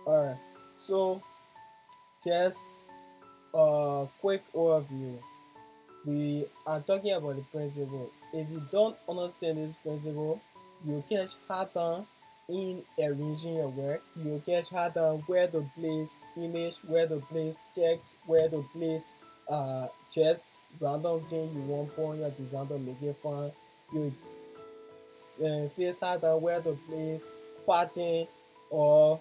Alright, so just a quick overview. We are talking about the principles. If you don't understand this principle, you'll catch hard time in arranging your work. You'll catch hard time where to place image, where to place text, where to place just random thing you want for your design to make it fun. You face hard time where to place pattern or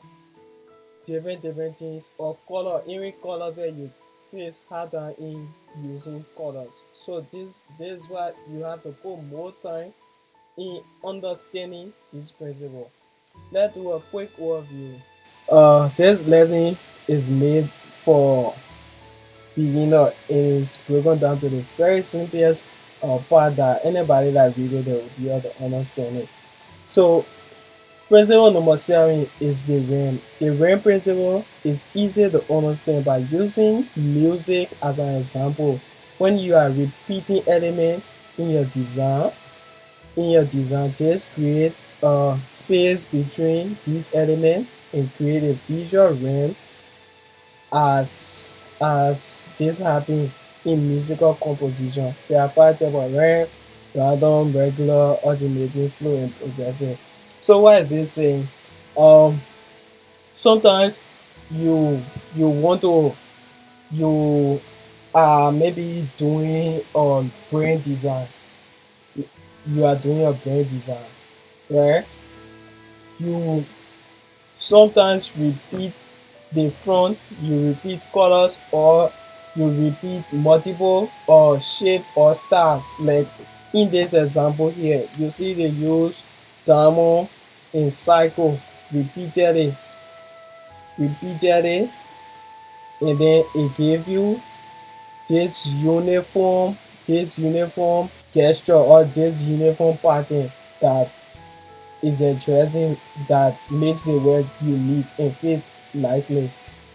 different things or color, even colors that you face harder in using colors. So this is what you have to put more time in understanding this principle. Let's do a quick overview. This lesson is made for beginner. It is broken down to the very simplest part that anybody that read it will be able to understand it. So principle number 7 is the rhyme. The rhyme principle is easy to understand by using music as an example. When you are repeating element in your design, this create a space between these elements and create a visual rhyme as this happen in musical composition. There are 5 types of rhyme: random, regular, alternating, flow, and progressive. So what is this saying? Um, Sometimes you want to you are maybe doing brain design. You are doing a brain design where you sometimes repeat the front, you repeat colors, or you repeat multiple or shape or stars. Like in this example here, you see they use diamond in cycle repeatedly, and then it gave you this uniform gesture or this uniform pattern that is addressing, that makes the word unique and fit nicely.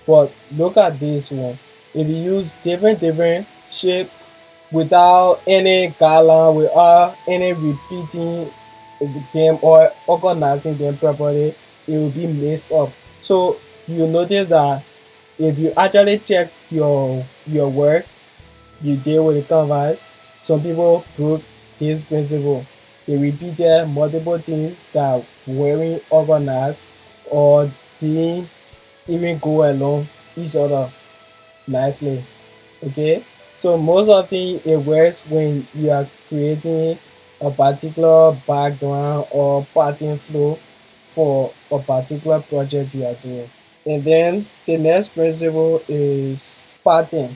But look at this one. If you use different shape without any guideline, without any repeating them or organizing them properly, it will be messed up. So you notice that if you actually check your work you deal with the canvas, some people broke this principle. They repeated multiple things that weren't organized or didn't even go along each other nicely. Okay, so most often it works when you are creating a particular background or pattern flow for a particular project you are doing. And then the next principle is pattern.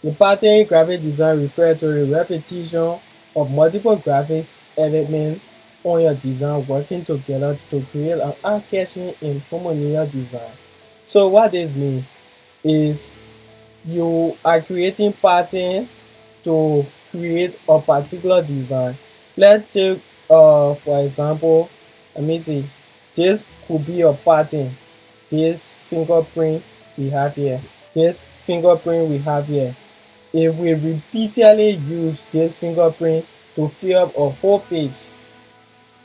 The pattern graphic design refers to the repetition of multiple graphics elements on your design working together to create an eye-catching and harmonious design. So what this means is you are creating pattern to create a particular design. Let's take for example, let me see, this could be a pattern. This fingerprint we have here. This fingerprint we have here. If we repeatedly use this fingerprint to fill up a whole page,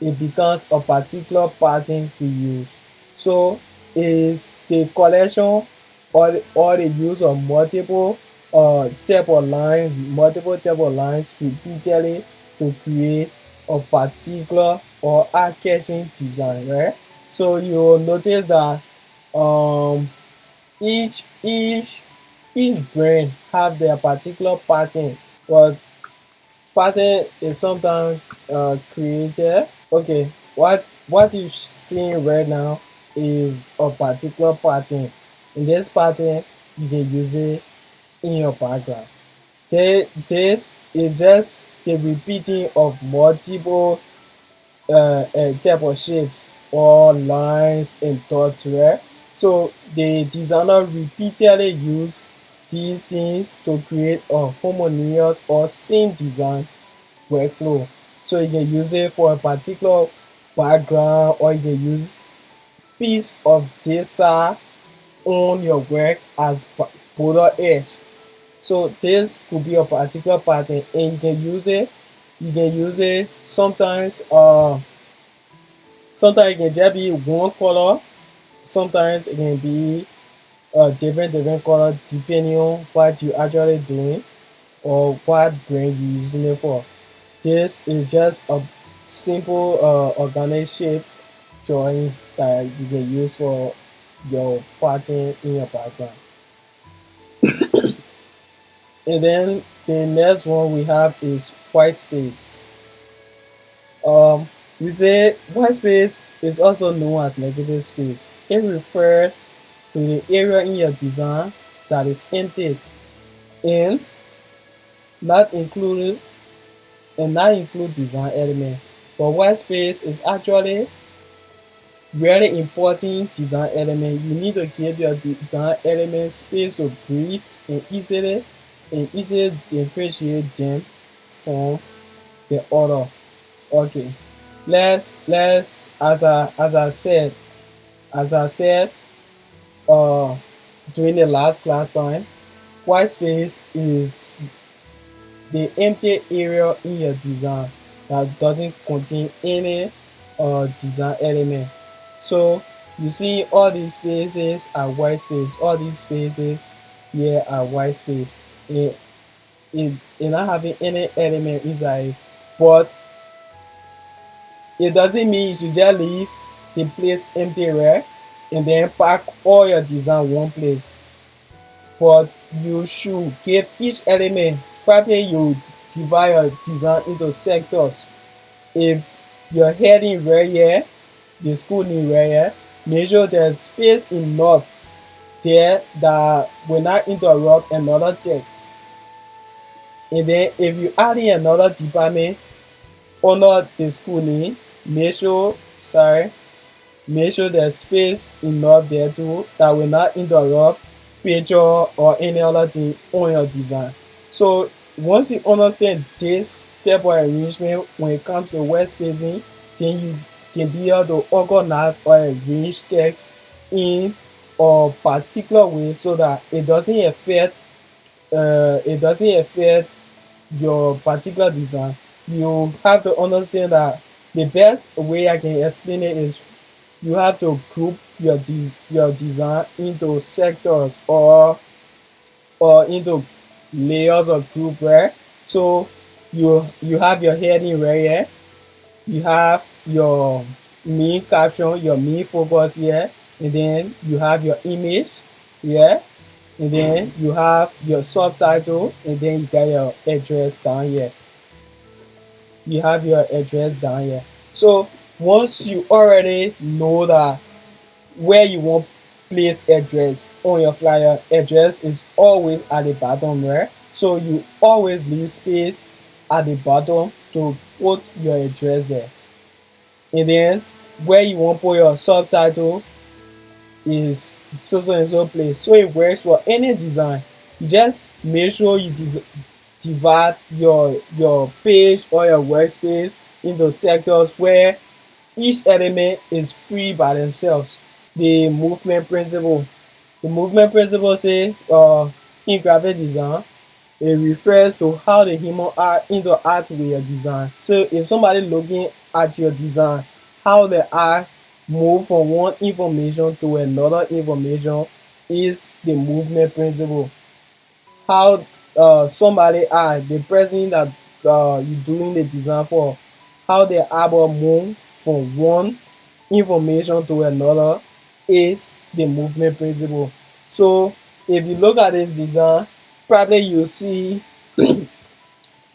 it becomes a particular pattern we use. So is the collection or the use of multiple type of lines repeatedly to create a particular or eye-catching design, right? So you'll notice that um each each each brand have their particular pattern, but pattern is sometimes created. Okay, what you seeing right now is a particular pattern. In this pattern, you can use it in your background. This is just the repeating of multiple type of shapes or lines and dots, right? So the designer repeatedly use these things to create a harmonious or same design workflow. So you can use it for a particular background or you can use piece of data on your work as border edge. So this could be a particular pattern and you can use it sometimes. Sometimes it can just be one color sometimes it can be different color depending on what you actually doing or what brand you using it for. This is just a simple organic shape drawing that you can use for your pattern in your background. And then the next one we have is white space. Um, we say white space is also known as negative space. It refers to the area in your design that is empty and not included and not include design element. But white space is actually really important design element. You need to give your design element space to breathe and easily differentiate them from the other. Okay. Let's as I said uh during the last class time, white space is the empty area in your design that doesn't contain any design element. So you see all these spaces are white space, all these spaces here are white space. It not having any element inside, but it doesn't mean you should just leave the place empty, right? And then pack all your design one place. But you should give each element, probably you divide your design into sectors. If you're heading right here, the school need right here, make sure there's space enough there that will not interrupt another text. And then if you add in another department under the school name, make sure there's space enough there too that will not interrupt picture or any other thing on your design. So once you understand this type of arrangement when it comes to word spacing, then you can be able to organize or arrange text in a particular way so that it doesn't affect your particular design. You have to understand that the best way I can explain it is you have to group your design into sectors or into layers of group, right? So you have your heading right here, you have your main caption, your main focus here, and then you have your image here, and then you have your subtitle, and then you got your address down here. You have your address down here. So once you already know that where you want place address on your flyer, address is always at the bottom, right? So you always leave space at the bottom to put your address there. And then where you want put your subtitle is so and so place. So it works for any design. You just make sure you divide your page or your workspace into sectors where each element is free by themselves. The movement principle. The movement principle say in graphic design, it refers to how the human art interact with your design. So if somebody looking at your design, how the eye move from one information to another information is the movement principle. How somebody eye, the person that you doing the design for, how the eyeball move from one information to another is the movement principle. So if you look at this design, probably you see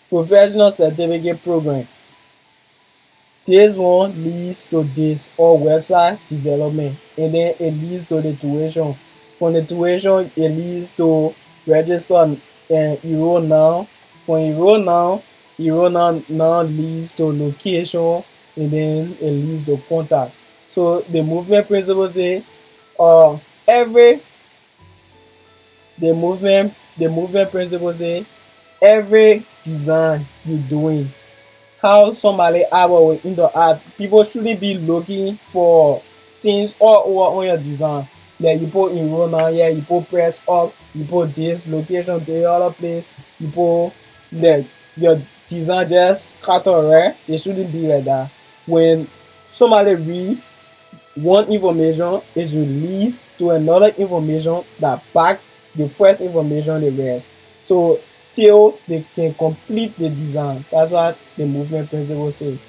professional certificate program. This one leads to this or website development, and then it leads to the tuition. From the tuition, it leads to register and enroll now. From enroll now leads to location, and then it leads to contact. So the movement principle say every the movement principle say every design you doing, how somebody able will interact, people shouldn't be looking for things all over on your design. Like you put enroll now here, you put press up, you put this location to the other place, you put like your design just scatter, right? It shouldn't be like that. When somebody read one information, it will lead to another information that back the first information they read. So till they can complete the design. That's what the movement principle says.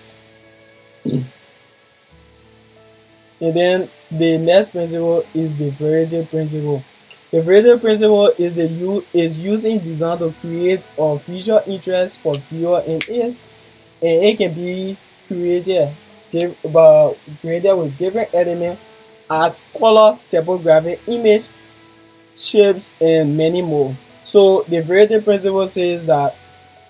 And then the next principle is the variety principle. The variety principle is is using design to create a visual interest for viewer and ears, and it can be created created with different elements as color, typography, image, shapes, and many more. So the variety principle says that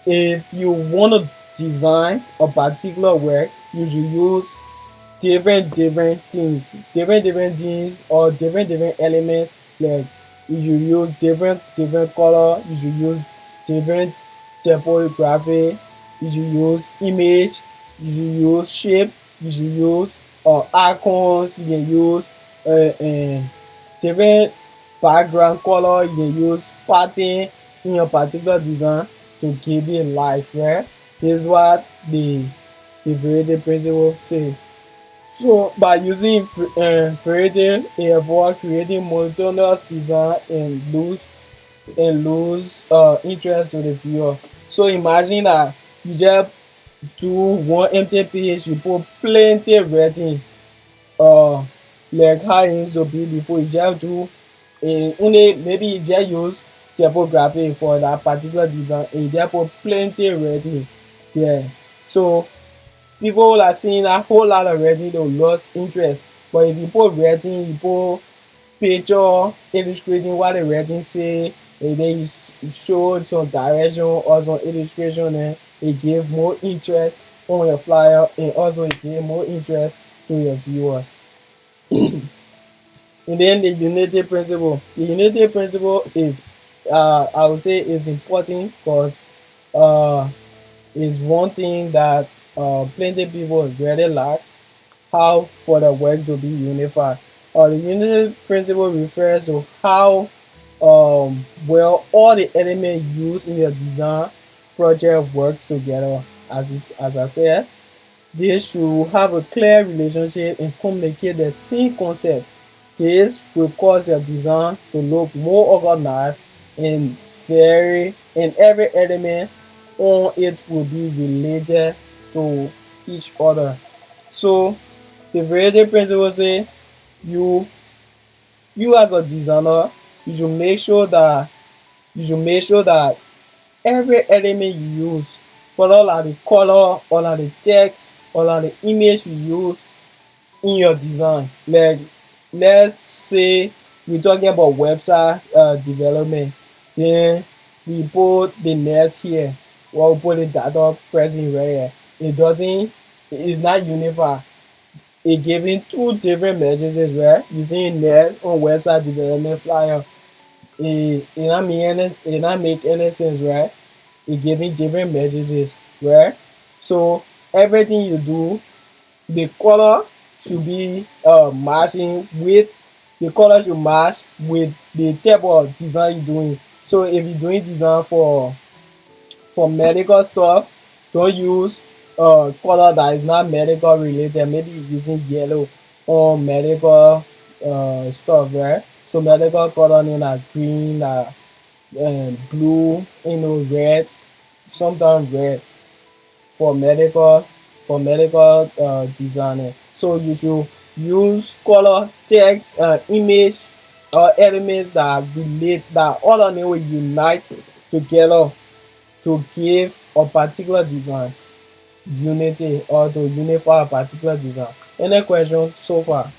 if you want to design a particular work, you should use different things or different elements. Like you should use different color, you should use different typography, you should use image, you should use shape, you should use icons, you can use different background color, you can use pattern in your particular design to give it life, right? This is what the variety principle say. So by using variety, it avoid creating monotonous design and lose interest to the viewer. So imagine that you just do one empty page, you put plenty writing, uh, like how it used to be before. You just do only maybe you just use typography for that particular design, and you just put plenty writing there. So people are seeing a whole lot of writing, they will lose interest. But if you put writing, you put picture illustrating what the writing say, and then you show some direction or some illustration, and it give more interest on your flyer, and also it give more interest to your viewers. And then the unity principle. The unity principle is, I would say, is important because uh, is one thing that plenty people really lack, how for the work to be unified. The unity principle refers to how well all the elements used in your design project works together. As I said, they should have a clear relationship and communicate the same concept. This will cause your design to look more organized and and every element on it will be related to each other. So the variety principle say you you as a designer, you should make sure that every element you use, whether like the color or like the text or like the image you use in your design. Like let's say we're talking about website development, then we put the next here, or we put the data present right here. It doesn't, it's not unified. It giving two different messages, right? Using next on website development flyer, it not make any sense, right? It giving different messages, right? So everything you do, the color should be matching with the color should match with the type of design you're doing. So if you're doing design for medical stuff, don't use color that is not medical related. Maybe using yellow on medical stuff, right? So medical color like green, blue, red, sometimes red for medical designing. So you should use color, text, image, or elements that relate, that all of them will unite together to give a particular design unity or to unify a particular design. Any question so far?